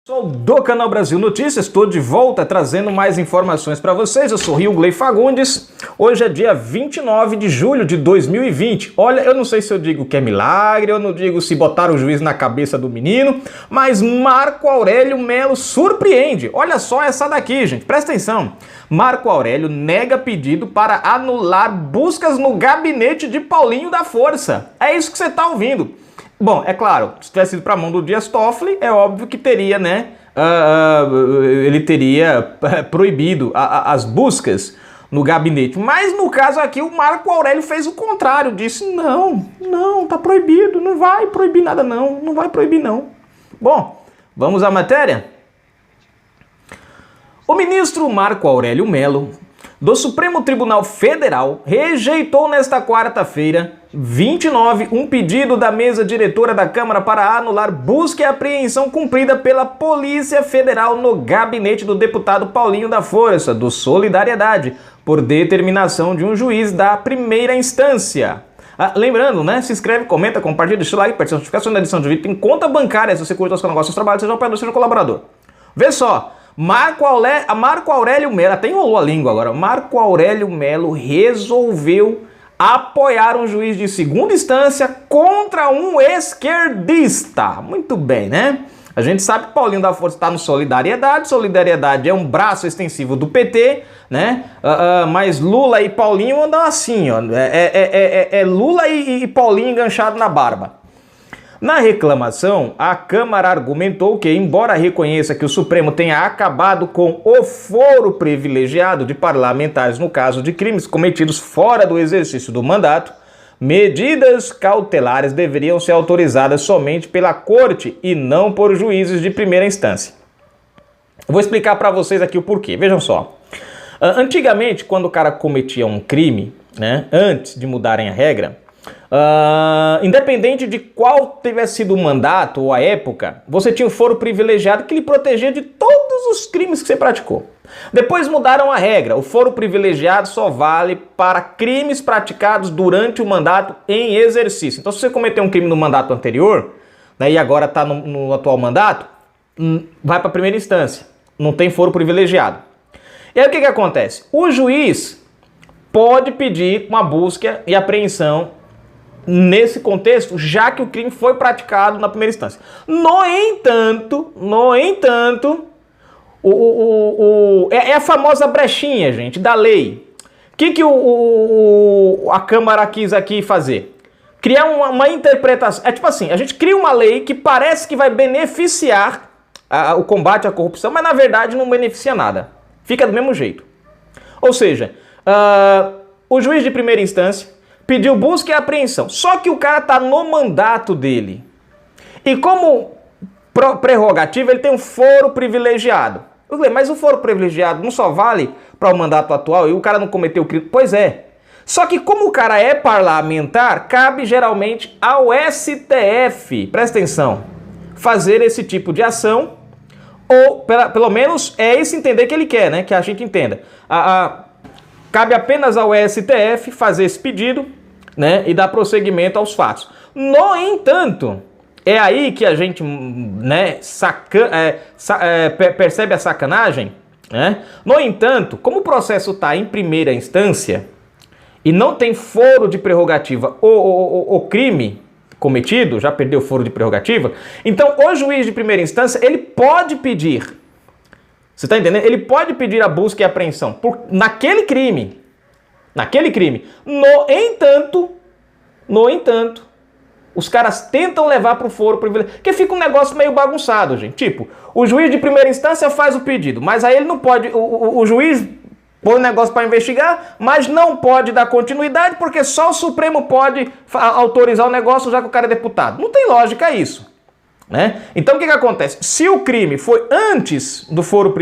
Sou do canal Brasil Notícias, estou de volta trazendo mais informações para vocês. Eu sou Rio Gley Fagundes. Hoje é dia 29 de julho de 2020. Olha, eu não sei se eu digo que é milagre, eu não digo se botaram o juiz na cabeça do menino, mas Marco Aurélio Melo surpreende. Olha só essa daqui, gente, presta atenção. Marco Aurélio nega pedido para anular buscas no gabinete de Paulinho da Força. É isso que você está ouvindo. Bom, é claro, se tivesse ido para a mão do Dias Toffoli, é óbvio que teria, né, ele teria proibido as buscas no gabinete. Mas no caso aqui, o Marco Aurélio fez o contrário, disse, não, tá proibido, não vai proibir nada não vai proibir não. Bom, vamos à matéria? O ministro Marco Aurélio Melo, do Supremo Tribunal Federal, rejeitou nesta quarta-feira, 29, um pedido da mesa diretora da Câmara para anular busca e apreensão cumprida pela Polícia Federal no gabinete do deputado Paulinho da Força, do Solidariedade, por determinação de um juiz da primeira instância. Lembrando, né? Se inscreve, comenta, compartilha, deixa o like, participa da notificação da edição de vídeo, tem conta bancária se você curte os negócios do trabalho, seja um apoiador, seja um colaborador. Vê só. Marco Aurélio Melo, até enrolou a língua agora, Marco Aurélio Melo resolveu apoiar um juiz de segunda instância contra um esquerdista. Muito bem, né? A gente sabe que Paulinho da Força está no Solidariedade, Solidariedade é um braço extensivo do PT, né? Mas Lula e Paulinho andam assim, ó, Lula e Paulinho enganchado na barba. Na reclamação, a Câmara argumentou que, embora reconheça que o Supremo tenha acabado com o foro privilegiado de parlamentares no caso de crimes cometidos fora do exercício do mandato, medidas cautelares deveriam ser autorizadas somente pela Corte e não por juízes de primeira instância. Eu vou explicar para vocês aqui o porquê. Vejam só. Antigamente, quando o cara cometia um crime, né, antes de mudarem a regra, independente de qual tivesse sido o mandato ou a época, você tinha um foro privilegiado que lhe protegia de todos os crimes que você praticou. Depois mudaram a regra, o foro privilegiado só vale para crimes praticados durante o mandato em exercício. Então se você cometeu um crime no mandato anterior, né, e agora está no atual mandato, vai para a primeira instância, não tem foro privilegiado. E aí o que acontece? O juiz pode pedir uma busca e apreensão nesse contexto, já que o crime foi praticado na primeira instância. No entanto, é a famosa brechinha, gente, da lei. O que a Câmara quis aqui fazer? Criar uma interpretação. É tipo assim, a gente cria uma lei que parece que vai beneficiar o combate à corrupção, mas na verdade não beneficia nada. Fica do mesmo jeito. Ou seja, o juiz de primeira instância pediu busca e apreensão. Só que o cara tá no mandato dele. E como prerrogativa, ele tem um foro privilegiado. Eu falei, mas o foro privilegiado não só vale para o mandato atual e o cara não cometeu crime? Pois é. Só que como o cara é parlamentar, cabe geralmente ao STF, presta atenção, fazer esse tipo de ação, ou pelo menos é esse entender que ele quer, né? Que a gente entenda. Cabe apenas ao STF fazer esse pedido, né, e dar prosseguimento aos fatos. No entanto, é aí que a gente, né, percebe a sacanagem, né? No entanto, como o processo está em primeira instância e não tem foro de prerrogativa o crime cometido, já perdeu o foro de prerrogativa, então o juiz de primeira instância, ele pode pedir. Você está entendendo? Ele pode pedir a busca e apreensão naquele crime. No entanto, os caras tentam levar para o foro privilegiado, porque fica um negócio meio bagunçado, gente. Tipo, o juiz de primeira instância faz o pedido, mas aí ele não pode, o juiz põe o negócio para investigar, mas não pode dar continuidade, porque só o Supremo pode autorizar o negócio, já que o cara é deputado. Não tem lógica isso. Né? Então o que acontece? Se o crime foi antes do foro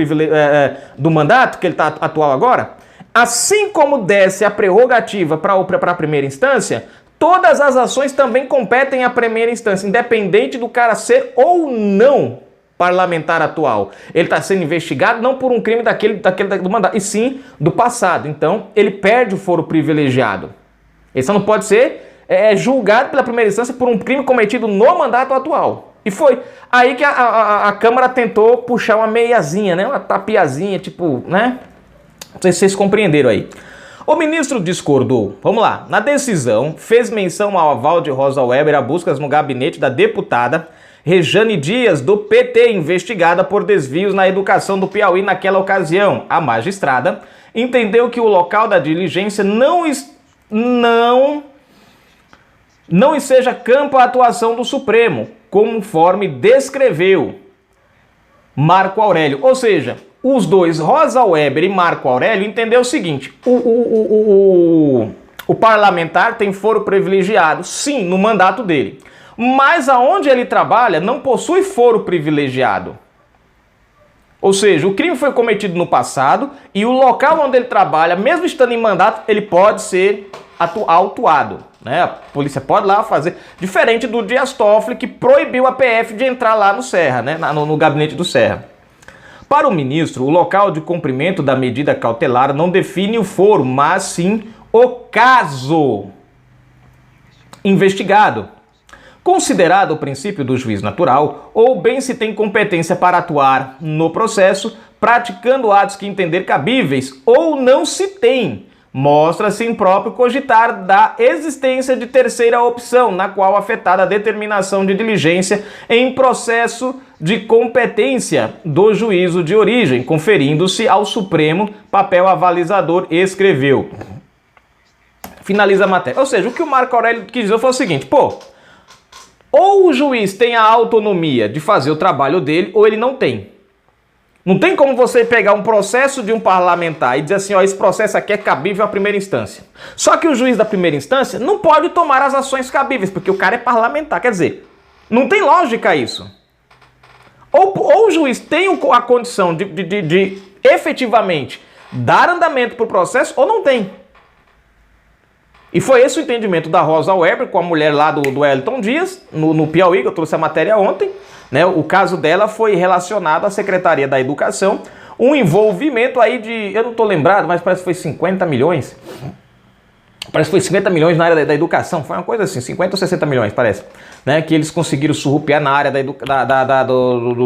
do mandato, que ele está atual agora, assim como desce a prerrogativa para a primeira instância, todas as ações também competem à primeira instância, independente do cara ser ou não parlamentar atual. Ele está sendo investigado não por um crime do mandato, e sim do passado. Então ele perde o foro privilegiado. Ele só não pode ser julgado pela primeira instância por um crime cometido no mandato atual. E foi aí que a Câmara tentou puxar uma meiazinha, né? Uma tapiazinha, tipo, né? Não sei se vocês compreenderam aí. O ministro discordou. Vamos lá. Na decisão, fez menção ao aval de Rosa Weber a buscas no gabinete da deputada Rejane Dias, do PT, investigada por desvios na educação do Piauí naquela ocasião. A magistrada entendeu que o local da diligência não seja campo à atuação do Supremo, conforme descreveu Marco Aurélio. Ou seja, os dois, Rosa Weber e Marco Aurélio, entenderam o seguinte: o parlamentar tem foro privilegiado, sim, no mandato dele. Mas aonde ele trabalha não possui foro privilegiado. Ou seja, o crime foi cometido no passado e o local onde ele trabalha, mesmo estando em mandato, ele pode ser autuado, né? A polícia pode lá fazer, diferente do Dias Toffoli, que proibiu a PF de entrar lá no Serra, né? No gabinete do Serra. Para o ministro, o local de cumprimento da medida cautelar não define o foro, mas sim o caso investigado. Considerado o princípio do juiz natural, ou bem se tem competência para atuar no processo, praticando atos que entender cabíveis, ou não se tem, mostra-se impróprio cogitar da existência de terceira opção, na qual afetada a determinação de diligência em processo de competência do juízo de origem, conferindo-se ao Supremo papel avalizador, escreveu. Finaliza a matéria. Ou seja, o que o Marco Aurélio quis dizer foi o seguinte: ou o juiz tem a autonomia de fazer o trabalho dele, ou ele não tem. Não tem como você pegar um processo de um parlamentar e dizer assim, ó, esse processo aqui é cabível à primeira instância. Só que o juiz da primeira instância não pode tomar as ações cabíveis, porque o cara é parlamentar. Quer dizer, não tem lógica isso. Ou o juiz tem a condição de efetivamente dar andamento para o processo, ou não tem. E foi esse o entendimento da Rosa Weber com a mulher lá do Wellington Dias, no Piauí, que eu trouxe a matéria ontem. Né? O caso dela foi relacionado à Secretaria da Educação, um envolvimento aí de, eu não estou lembrado, mas parece que foi 50 milhões. Parece que foi 50 milhões na área da educação, foi uma coisa assim, 50 ou 60 milhões, parece. Né? Que eles conseguiram surrupiar na área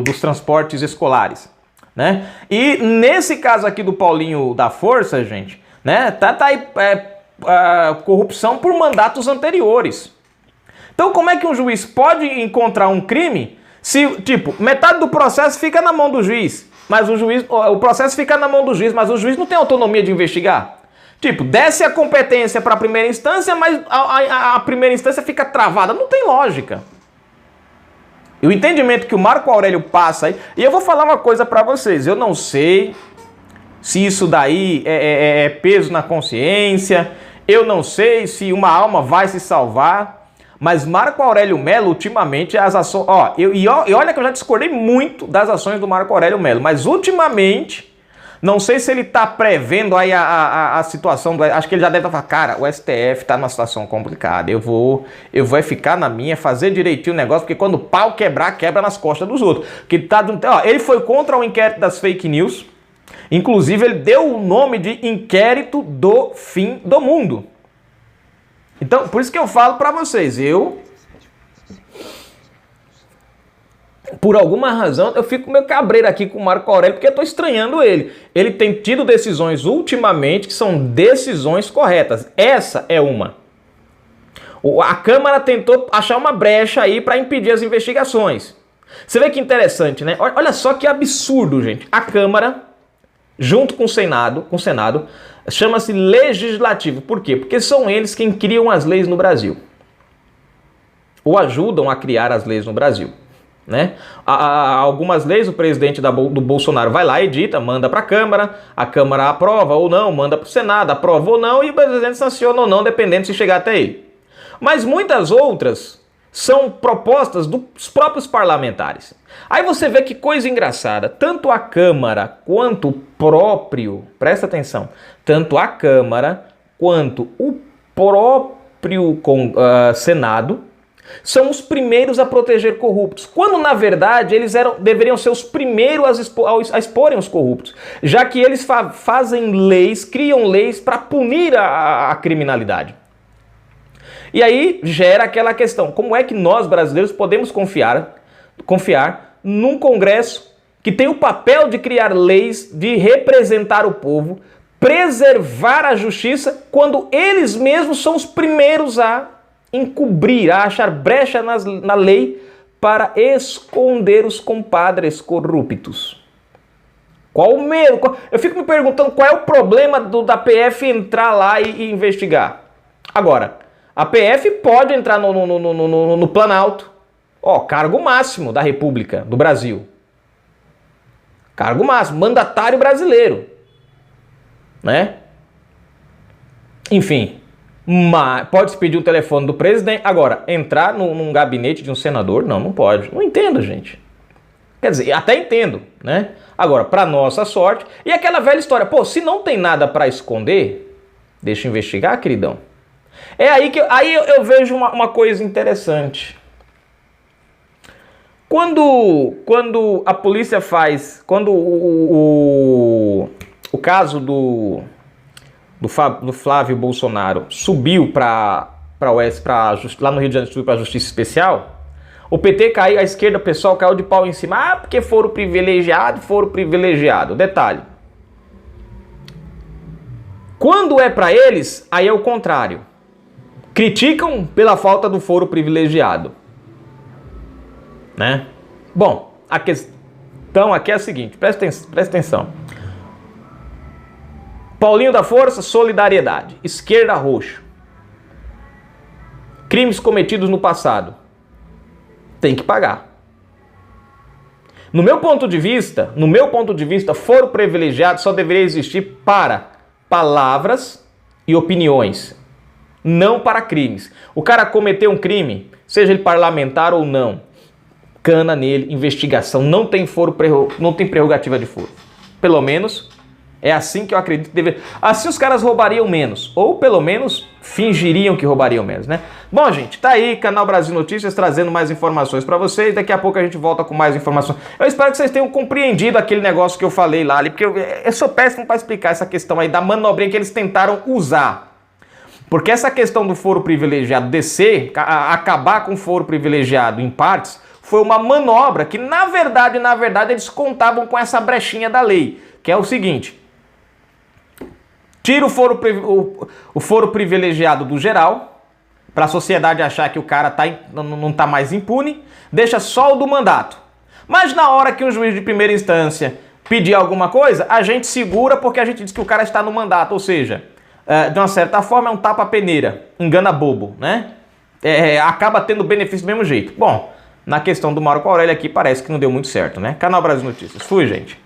dos transportes escolares. Né? E nesse caso aqui do Paulinho da Força, gente, né? tá aí corrupção por mandatos anteriores. Então como é que um juiz pode encontrar um crime se, tipo, metade do processo fica na mão do juiz, mas o processo fica na mão do juiz, mas o juiz não tem autonomia de investigar? Tipo, desce a competência para a primeira instância, mas a primeira instância fica travada. Não tem lógica. E o entendimento que o Marco Aurélio passa aí, e eu vou falar uma coisa para vocês, eu não sei se isso daí é peso na consciência, eu não sei se uma alma vai se salvar, mas Marco Aurélio Melo, ultimamente, as ações... E olha que eu já discordei muito das ações do Marco Aurélio Melo, mas ultimamente, não sei se ele está prevendo aí a situação, acho que ele já deve estar falando, cara, o STF está numa situação complicada, eu vou ficar na minha, fazer direitinho o negócio, porque quando o pau quebrar, quebra nas costas dos outros. Ele foi contra o inquérito das fake news, inclusive ele deu o nome de inquérito do fim do mundo. Então, por isso que eu falo para vocês, por alguma razão, eu fico meio cabreiro aqui com o Marco Aurélio, porque eu estou estranhando ele. Ele tem tido decisões ultimamente que são decisões corretas. Essa é uma. A Câmara tentou achar uma brecha aí para impedir as investigações. Você vê que interessante, né? Olha só que absurdo, gente. A Câmara, junto com o Senado, chama-se Legislativo. Por quê? Porque são eles quem criam as leis no Brasil. Ou ajudam a criar as leis no Brasil. Né? Algumas leis o presidente do Bolsonaro vai lá, edita, manda para a Câmara aprova ou não, manda para o Senado, aprova ou não, e o presidente sanciona ou não, dependendo se chegar até ele. Mas muitas outras são propostas dos próprios parlamentares. Aí você vê que coisa engraçada, tanto a Câmara quanto o próprio, presta atenção, tanto a Câmara quanto o próprio Senado são os primeiros a proteger corruptos, quando na verdade eles deveriam ser os primeiros a exporem os corruptos, já que eles fazem leis, criam leis para punir a criminalidade. E aí gera aquela questão, como é que nós brasileiros podemos confiar confiar num Congresso que tem o papel de criar leis, de representar o povo, preservar a justiça, quando eles mesmos são os primeiros a encobrir, a achar brecha na lei para esconder os compadres corruptos. Qual o medo? Eu fico me perguntando qual é o problema da PF entrar lá e investigar. Agora, a PF pode entrar no Planalto. Ó, cargo máximo da República do Brasil. Cargo máximo, mandatário brasileiro. Né? Enfim, pode-se pedir o telefone do presidente. Agora, entrar num gabinete de um senador? Não pode. Não entendo, gente. Quer dizer, até entendo, né? Agora, para nossa sorte, e aquela velha história, pô, se não tem nada para esconder, deixa eu investigar, queridão. É aí que eu vejo uma coisa interessante. Quando a polícia faz, quando o caso do Flávio Bolsonaro subiu lá no Rio de Janeiro, subiu para a Justiça Especial, o PT caiu, a esquerda, o pessoal caiu de pau em cima. Ah, porque foram privilegiados. Detalhe. Quando é para eles, aí é o contrário. Criticam pela falta do foro privilegiado. Né? Bom, a questão aqui é a seguinte, presta atenção. Paulinho da Força, solidariedade. Esquerda, roxo. Crimes cometidos no passado. Tem que pagar. No meu ponto de vista, foro privilegiado só deveria existir para palavras e opiniões, não para crimes. O cara cometeu um crime, seja ele parlamentar ou não, cana nele, investigação, não tem prerrogativa de foro. Pelo menos é assim que eu acredito que deveria. Assim os caras roubariam menos, ou pelo menos fingiriam que roubariam menos, né? Bom, gente, tá aí, Canal Brasil Notícias trazendo mais informações pra vocês. Daqui a pouco a gente volta com mais informações. Eu espero que vocês tenham compreendido aquele negócio que eu falei lá ali, porque eu sou péssimo pra explicar essa questão aí da manobrinha que eles tentaram usar. Porque essa questão do foro privilegiado descer, acabar com o foro privilegiado em partes, foi uma manobra que, na verdade, eles contavam com essa brechinha da lei, que é o seguinte: tira o foro privilegiado do geral, para a sociedade achar que o cara não está mais impune, deixa só o do mandato. Mas na hora que o juiz de primeira instância pedir alguma coisa, a gente segura porque a gente diz que o cara está no mandato, ou seja, de uma certa forma é um tapa-peneira, engana bobo, né? Acaba tendo benefício do mesmo jeito. Bom, na questão do Marco Aurélio aqui parece que não deu muito certo, né? Canal Brasil Notícias. Fui, gente.